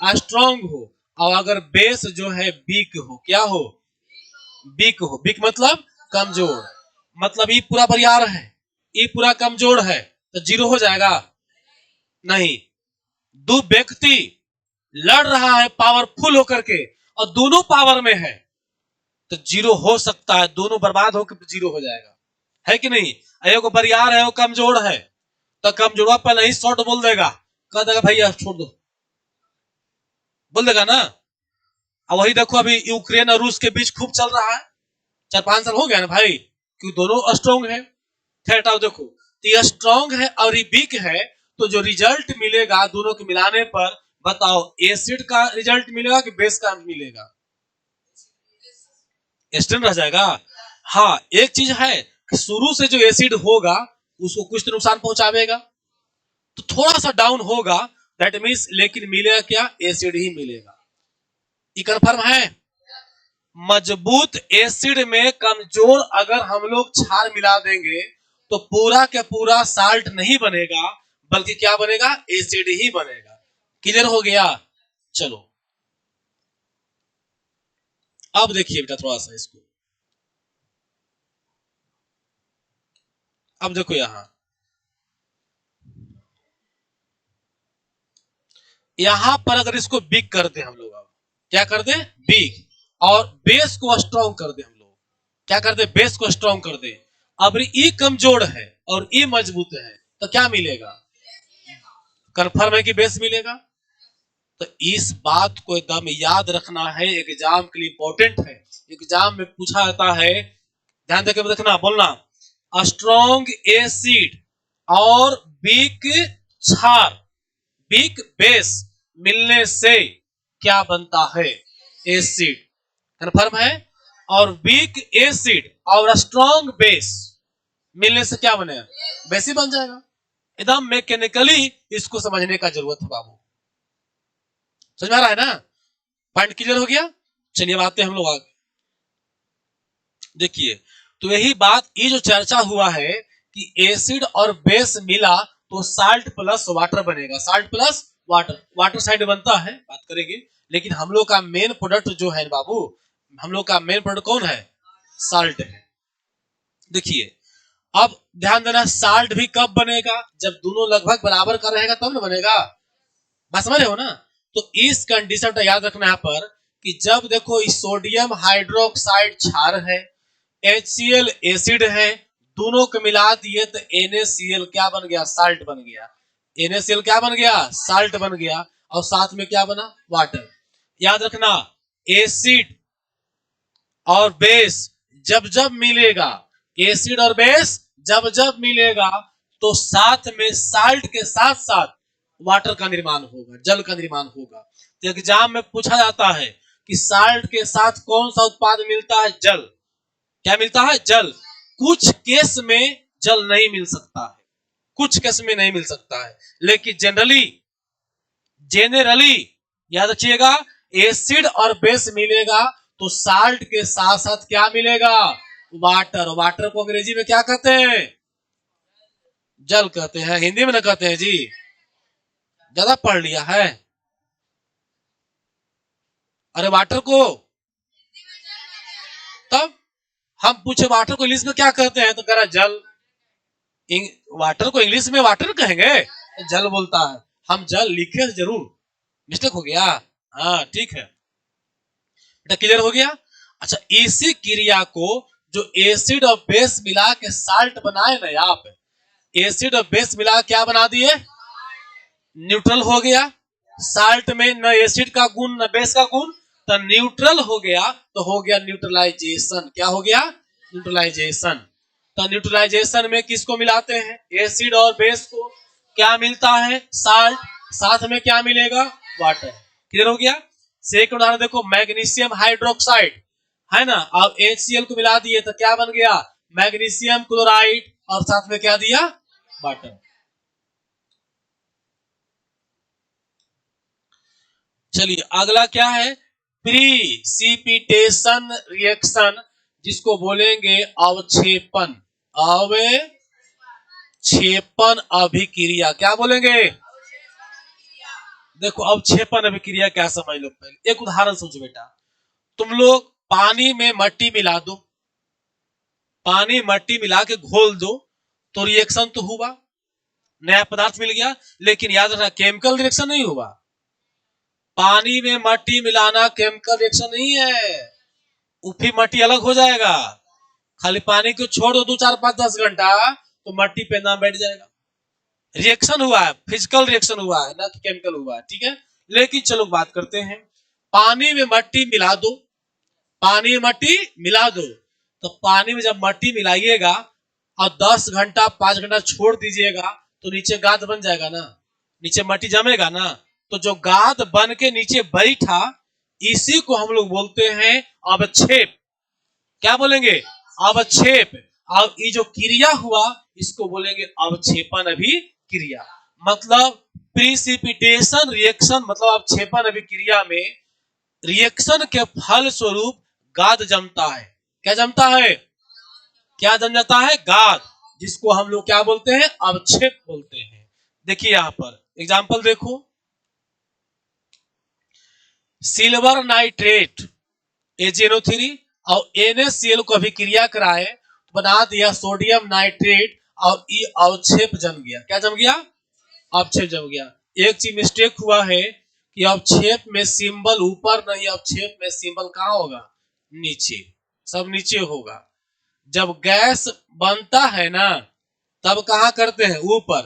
स्ट्रॉन्ग हो। और अगर बेस जो है वीक हो, क्या हो? वीक हो। वीक मतलब कमजोर। मतलब ये पूरा बरियार है, ये पूरा कमजोर है, तो जीरो हो जाएगा? नहीं। दो व्यक्ति लड़ रहा है पावरफुल होकर के, और दोनों पावर में है, तो जीरो हो सकता है, दोनों बर्बाद होकर जीरो हो जाएगा, है कि नहीं? एगो बरियार है, वो कमजोर है, तो कमजोरवा पहले ही शॉर्ट बोल देगा, कह देगा भैया छोड़ दो, बोल देगा ना। अब वही देखो अभी यूक्रेन और रूस के बीच खूब चल रहा है, 4-5 साल हो गया ना भाई, क्योंकि दोनों स्ट्रॉन्ग है। खैर देखो, तो ये स्ट्रॉन्ग है और ये वीक है, तो जो रिजल्ट मिलेगा दोनों के मिलाने पर, बताओ एसिड का रिजल्ट मिलेगा कि बेस का मिलेगा? एसिड रह जाएगा। हाँ, एक चीज है कि शुरू से जो एसिड होगा उसको कुछ तो नुकसान पहुंचावेगा, तो थोड़ा सा डाउन होगा, दैट मीन्स, लेकिन मिलेगा क्या? एसिड ही मिलेगा। ये कंफर्म है? मजबूत एसिड में कमजोर अगर हम लोग क्षार मिला देंगे, तो पूरा के पूरा साल्ट नहीं बनेगा, बल्कि क्या बनेगा? एसिड ही बनेगा। क्लियर हो गया? चलो अब देखिए बेटा थोड़ा सा इसको, अब देखो यहां पर अगर इसको बिग कर दे हम लोग, अब क्या कर दे? बिग। और बेस को स्ट्रॉन्ग कर दे हम लोग, क्या कर दे? बेस को स्ट्रॉन्ग कर दे। अब ये कमजोर है और ये मजबूत है, तो क्या मिलेगा? कंफर्म है कि बेस मिलेगा। तो इस बात को एकदम याद रखना है, एग्जाम के लिए इंपॉर्टेंट है। एग्जाम में पूछा जाता है, ध्यान देकर देखना, बोलना, स्ट्रॉन्ग एसिड और वीक क्षार, वीक बेस मिलने से क्या बनता है? एसिड। कंफर्म है? और वीक एसिड और स्ट्रॉन्ग बेस मिलने से क्या बनेगा? बेस ही बन जाएगा। एकदम मैकेनिकली इसको समझने का जरूरत है बाबू। समझ में आ रहा है ना? पॉइंट क्लियर हो गया? चलिए अब आते हैं हम लोग आगे। देखिए, तो यही बात, ये जो चर्चा हुआ है कि एसिड और बेस मिला तो साल्ट प्लस वाटर बनेगा, salt plus water, water side बनता है, बात करेंगे। लेकिन हम लोग का मेन प्रोडक्ट जो है बाबू, हम लोग का मेन प्रोडक्ट कौन है? साल्ट है। देखिए, अब ध्यान देना, साल्ट भी कब बनेगा? जब दोनों लगभग बराबर का रहेगा तब ना बनेगा। बात समझ रहे हो ना? तो इस कंडीशन का याद रखना यहाँ पर कि जब देखो इस सोडियम हाइड्रोक्साइड क्षार है, HCl एसिड है, दोनों को मिला दिए तो NaCl क्या बन गया? साल्ट बन गया। NaCl क्या बन गया? साल्ट बन गया। और साथ में क्या बना? वाटर। याद रखना, एसिड और बेस जब जब मिलेगा, एसिड और बेस जब जब मिलेगा, तो साथ में साल्ट के साथ साथ वाटर का निर्माण होगा, जल का निर्माण होगा। तो एग्जाम में पूछा जाता है कि साल्ट के साथ कौन सा उत्पाद मिलता है? जल। क्या मिलता है? जल। कुछ केस में जल नहीं मिल सकता है, कुछ केस में नहीं मिल सकता है, लेकिन जनरली जेनरली याद रखिएगा, एसिड और बेस मिलेगा तो साल्ट के साथ साथ क्या मिलेगा? वाटर। वाटर को अंग्रेजी में क्या कहते हैं? जल कहते हैं। हिंदी में ना कहते हैं जी? ज्यादा पढ़ लिया है? अरे वाटर को, तब हम पूछे वाटर को इंग्लिश में क्या कहते हैं, तो कह रहा जल। वाटर को इंग्लिश में वाटर कहेंगे, जल बोलता है। हम जल लिखे जरूर, मिस्टेक हो गया। हाँ ठीक है बेटा, क्लियर हो गया? अच्छा, इसी क्रिया को जो एसिड और बेस मिला के साल्ट बनाए ना आप, एसिड और बेस मिला क्या बना दिए? न्यूट्रल हो गया। साल्ट में न एसिड का गुण न बेस का गुण, तो न्यूट्रल हो गया, तो हो गया न्यूट्रलाइजेशन। क्या हो गया? न्यूट्रलाइजेशन। तो न्यूट्रलाइजेशन में किसको मिलाते हैं? एसिड और बेस को। क्या मिलता है? साल्ट। साथ में क्या मिलेगा? वाटर। क्लियर हो गया? सेकंड उदाहरण देखो, मैग्नीशियम हाइड्रोक्साइड है ना, अब HCl को मिला दिए तो क्या बन गया? मैग्नीशियम क्लोराइड, और साथ में क्या दिया? वाटर। चलिए अगला क्या है? प्रीसिपिटेशन रिएक्शन, जिसको बोलेंगे अवक्षेपण। अवक्षेपण अभिक्रिया। क्या बोलेंगे? देखो अवक्षेपण अभिक्रिया क्या, समझ लो। पहले एक उदाहरण सोचो बेटा, तुम लोग पानी में मट्टी मिला दो, पानी मट्टी मिला के घोल दो, तो रिएक्शन तो हुआ, नया पदार्थ मिल गया। लेकिन याद रखना केमिकल रिएक्शन नहीं हुआ। पानी में मट्टी मिलाना केमिकल रिएक्शन नहीं है, उफी मट्टी अलग हो जाएगा। खाली पानी को छोड़ दो 2 4 5 10 घंटा, तो मट्टी पे नाम बैठ जाएगा। रिएक्शन हुआ है, फिजिकल रिएक्शन हुआ है, ना कि केमिकल हुआ है। ठीक है, लेकिन चलो बात करते हैं। पानी में मट्टी मिला दो, पानी में मट्टी मिला दो, तो पानी में जब मट्टी मिलाइएगा और 10 घंटा 5 घंटा छोड़ दीजिएगा, तो नीचे गाद बन जाएगा ना, नीचे मट्टी जमेगा ना। तो जो गाद बन के नीचे बैठा, इसी को हम लोग बोलते हैं अवक्षेप। क्या बोलेंगे? अवक्षेप। अब ये जो क्रिया हुआ, इसको बोलेंगे अवक्षेपण अभिक्रिया। मतलब प्रिसिपिटेशन रिएक्शन मतलब अवक्षेपण अभिक्रिया में रिएक्शन के फल स्वरूप गाद जमता है। क्या जमता है? क्या जम जाता है? गाद, जिसको हम लोग क्या बोलते हैं? अवक्षेप बोलते हैं। देखिए यहां पर एग्जांपल देखो, सिल्वर नाइट्रेट AgNO3 और NaCl को अभिक्रिया कराए, बना दिया सोडियम नाइट्रेट, और ये अवक्षेप जम गया। क्या जम गया? अवक्षेप जम गया। एक चीज मिस्टेक हुआ है कि अवक्षेप में सिंबल ऊपर नहीं, अवक्षेप में सिंबल कहां होगा? नीचे। सब नीचे होगा। जब गैस बनता है ना, तब कहां करते हैं? ऊपर।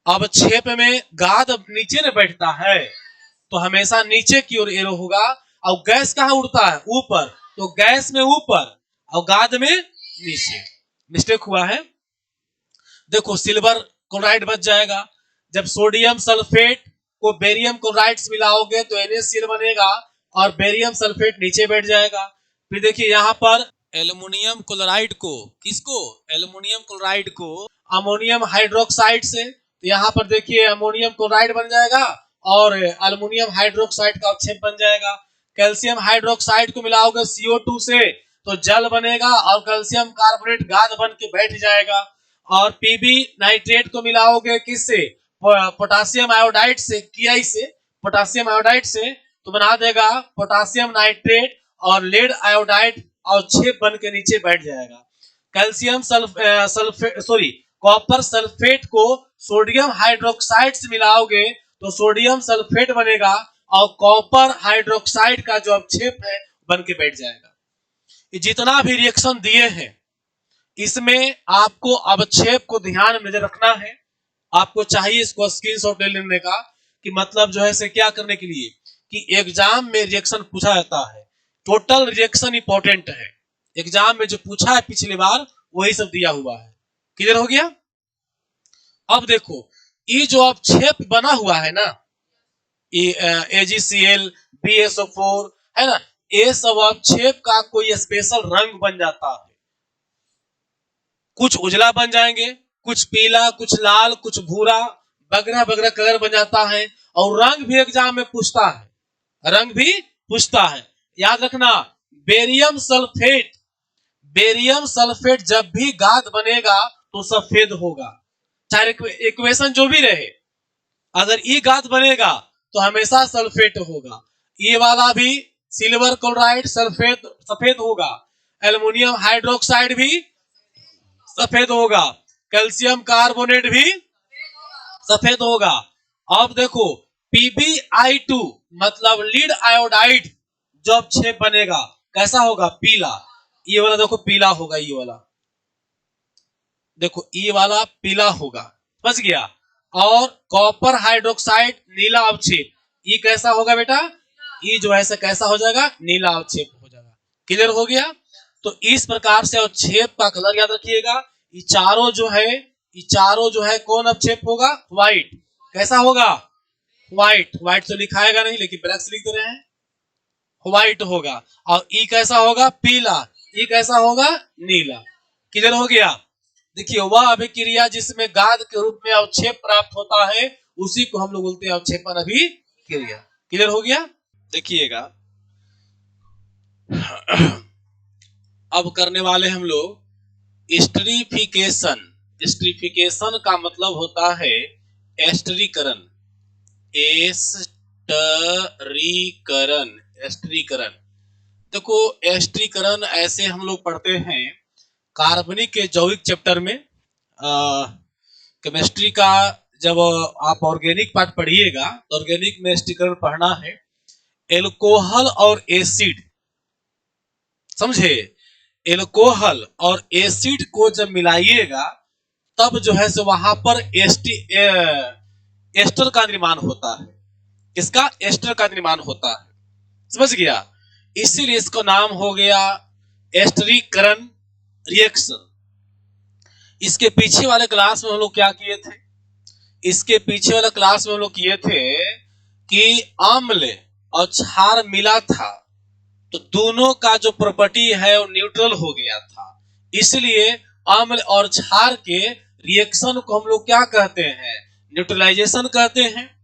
अवक्षेप में गाद नीचे न बैठता है, तो हमेशा नीचे की ओर एरो होगा। और गैस कहां उड़ता है? ऊपर। तो गैस में ऊपर और गाद में नीचे। मिस्टेक हुआ है। देखो सिल्वर क्लोराइड बच जाएगा। जब सोडियम सल्फेट को बेरियम क्लोराइड से मिलाओगे तो NaCl बनेगा, और बेरियम सल्फेट नीचे बैठ जाएगा। फिर देखिए यहाँ पर एल्युमिनियम क्लोराइड को, किसको? एल्युमिनियम क्लोराइड को अमोनियम हाइड्रोक्साइड से, तो यहाँ पर देखिए अमोनियम क्लोराइड बन जाएगा और एल्युमिनियम हाइड्रोक्साइड का अवक्षेप बन जाएगा। कैल्शियम हाइड्रोक्साइड को मिलाओगे CO2 से, तो जल बनेगा और कैल्शियम कार्बोनेट गाद बन के बैठ जाएगा। और PB नाइट्रेट को मिलाओगे किससे? पोटासियम आयोडाइड से, KI से, पोटासियम आयोडाइड से, तो बना देगा पोटासियम नाइट्रेट, और लेड आयोडाइड अवक्षेप बन के नीचे बैठ जाएगा। Calcium sulphate sorry copper sulphate को सोडियम हाइड्रोक्साइड से मिलाओगे तो सोडियम सल्फेट बनेगा, और कॉपर हाइड्रोक्साइड का जो अवक्षेप है बन के बैठ जाएगा। ये जितना भी रिएक्शन दिए हैं, इसमें आपको अवक्षेप को ध्यान में रखना है। आपको चाहिए इसको स्क्रीनशॉट ले लेने का, कि मतलब जो है से क्या करने के लिए, कि एग्जाम में रिएक्शन पूछा जाता है। टोटल रिएक्शन इंपॉर्टेंट है। एग्जाम में जो पूछा है पिछली बार, वही सब दिया हुआ है। क्लियर हो गया? अब देखो ये जो अवक्षेप बना हुआ है ना, AgCl BSO4 है ना, ये सब अवक्षेप का कोई स्पेशल रंग बन जाता है। कुछ उजला बन जाएंगे, कुछ पीला, कुछ लाल, कुछ भूरा, बगरा बगरा कलर बन जाता है। और रंग भी एग्जाम में पूछता है, रंग भी पूछता है। याद रखना बेरियम सल्फेट, बेरियम सल्फेट जब भी गाद बनेगा तो सफेद होगा, चाहे इक्वेशन जो भी रहे। अगर ई गाद बनेगा तो हमेशा सल्फेट होगा। ये वाला भी सिल्वर क्लोराइड सल्फेट सफेद होगा, एल्युमिनियम हाइड्रोक्साइड भी सफेद होगा, कैल्शियम कार्बोनेट भी सफेद होगा। अब देखो PbI2 मतलब लीड आयोडाइड जो अवक्षेप बनेगा कैसा होगा? पीला। ये वाला देखो पीला होगा, ये वाला देखो, ये वाला पीला होगा। समझ गया? और कॉपर हाइड्रोक्साइड नीला अवक्षेप, ये कैसा होगा बेटा, ये जो है कैसा हो जाएगा, नीला अवक्षेप हो जाएगा। क्लियर हो गया। तो इस प्रकार से अवक्षेप का कलर याद रखिएगा। ये चारों जो है कौन अवक्षेप होगा, व्हाइट। कैसा होगा, व्हाइट। व्हाइट तो लिखाएगा नहीं लेकिन ब्लैक से लिख दे रहे हैं, व्हाइट होगा। और ई कैसा होगा, पीला। ई कैसा होगा, नीला। क्लियर हो गया। देखिए वह अभिक्रिया जिसमें गाद के रूप में अवक्षेप प्राप्त होता है उसी को हम लोग बोलते हैं अवक्षेपण अभिक्रिया। क्लियर हो गया। देखिएगा अब करने वाले हम लोग एस्टरीफिकेशन। एस्टरीफिकेशन का मतलब होता है एस्टरीकरण। एस्टरीकरण। देखो एस्टरीकरण ऐसे हम लोग पढ़ते हैं कार्बनिक के जैविक चैप्टर में। केमिस्ट्री का जब आप ऑर्गेनिक पार्ट पढ़िएगा तो ऑर्गेनिक में एस्टरीकरण पढ़ना है। एल्कोहल और एसिड, समझे, एल्कोहल और एसिड को जब मिलाइएगा तब जो है सो वहां पर एस्टर का निर्माण होता है। किसका, एस्टर का निर्माण होता है। समझ गया। इसीलिए इसका नाम हो गया एस्टरीकरण रिएक्शन। इसके पीछे वाले क्लास में हम लोग क्या किए थे, इसके पीछे वाले क्लास में हम लोग किए थे कि अम्ल और क्षार मिला था तो दोनों का जो प्रॉपर्टी है वो न्यूट्रल हो गया था। इसलिए अम्ल और क्षार के रिएक्शन को हम लोग क्या कहते हैं, न्यूट्रलाइजेशन कहते हैं।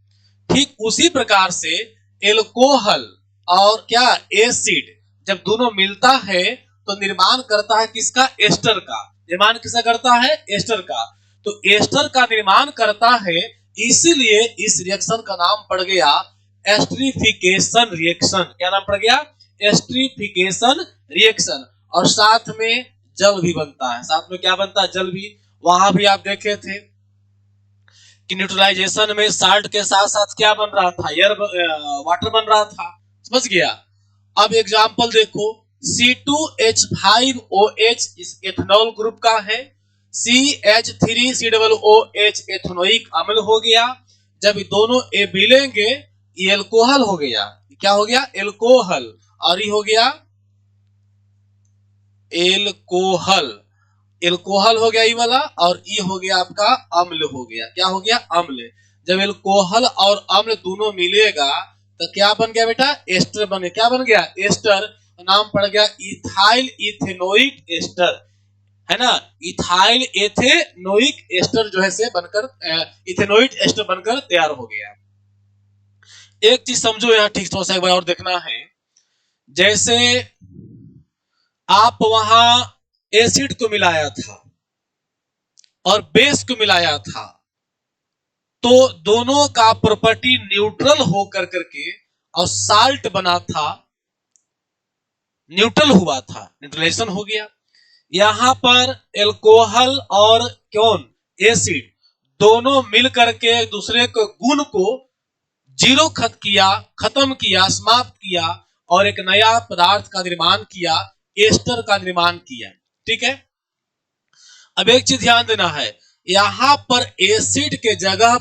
ठीक उसी प्रकार से एल्कोहल और क्या, एसिड जब दोनों मिलता है तो निर्माण करता है किसका, एस्टर का। निर्माण किसका करता है, एस्टर का। तो एस्टर का निर्माण करता है, इसीलिए इस रिएक्शन का नाम पड़ गया एस्टरीफिकेशन रिएक्शन। क्या नाम पड़ गया, एस्टरीफिकेशन रिएक्शन। और साथ में जल भी बनता है। साथ में क्या बनता है, जल भी। वहां भी आप देखे थे कि न्यूट्रलाइजेशन में साल्ट के साथ साथ क्या बन रहा था, वाटर बन रहा था। समझ गया। अब एग्जांपल देखो, C2H5OH इस एथेनॉल ग्रुप का है। CH3COOH एथेनोइक अम्ल हो गया। जब दोनों ए मिलेंगे ये एल्कोहल हो गया। क्या हो गया, एल्कोहल। और ये हो गया एल्कोहल। एल्कोहल हो गया ये वाला, और ये हो गया आपका अम्ल हो गया। क्या हो गया, अम्ल। जब एल्कोहल और अम्ल दोनों मिलेगा तो क्या बन गया बेटा, एस्टर बन गया। क्या बन गया, एस्टर। नाम पड़ गया इथाइल इथेनोइक एस्टर, है ना। इथाइल एथेनोइक एस्टर जो है से बनकर इथेनोइक एस्टर बनकर तैयार हो गया। एक चीज समझो यहाँ ठीक थोड़ा सा एक बार और देखना है। जैसे आप वहां एसिड को मिलाया था और बेस को मिलाया था तो दोनों का प्रॉपर्टी न्यूट्रल होकर करके और साल्ट बना था, न्यूट्रल हुआ था, न्यूट्रलाइजेशन हो गया। यहां पर एल्कोहल और कौन, एसिड, दोनों मिल करके एक दूसरे के गुण को जीरो खत्म किया, समाप्त किया और एक नया पदार्थ का निर्माण किया, एस्टर का निर्माण किया। ठीक है। अब एक चीज ध्यान देना है, यहां पर एसिड के जगह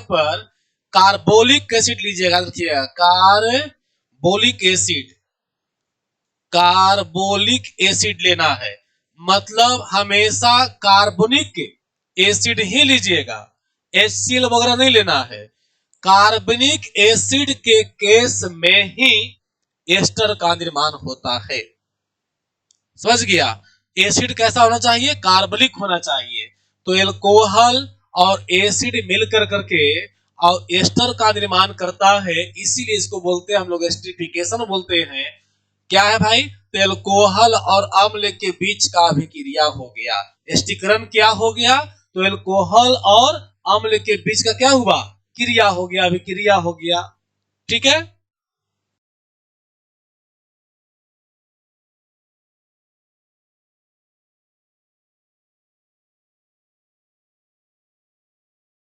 पर कार्बोलिक एसिड लीजिएगा। देखिएगा, कार्बोलिक एसिड लेना है। मतलब हमेशा कार्बनिक एसिड ही लीजिएगा, HCl वगैरह नहीं लेना है। कार्बनिक एसिड के केस में ही एस्टर का निर्माण होता है। समझ गया। एसिड कैसा होना चाहिए, कार्बनिक होना चाहिए। तो एल्कोहल और एसिड मिलकर करके और एस्टर का निर्माण करता है, इसीलिए इसको बोलते हैं हम लोग एस्टरीफिकेशन बोलते हैं। क्या है भाई, तो एल्कोहल और अम्ल के बीच का अभिक्रिया हो गया। एस्टरीकरण क्या हो गया, तो एल्कोहल और अम्ल के बीच का क्या हुआ, क्रिया हो गया, अभिक्रिया हो गया। ठीक है।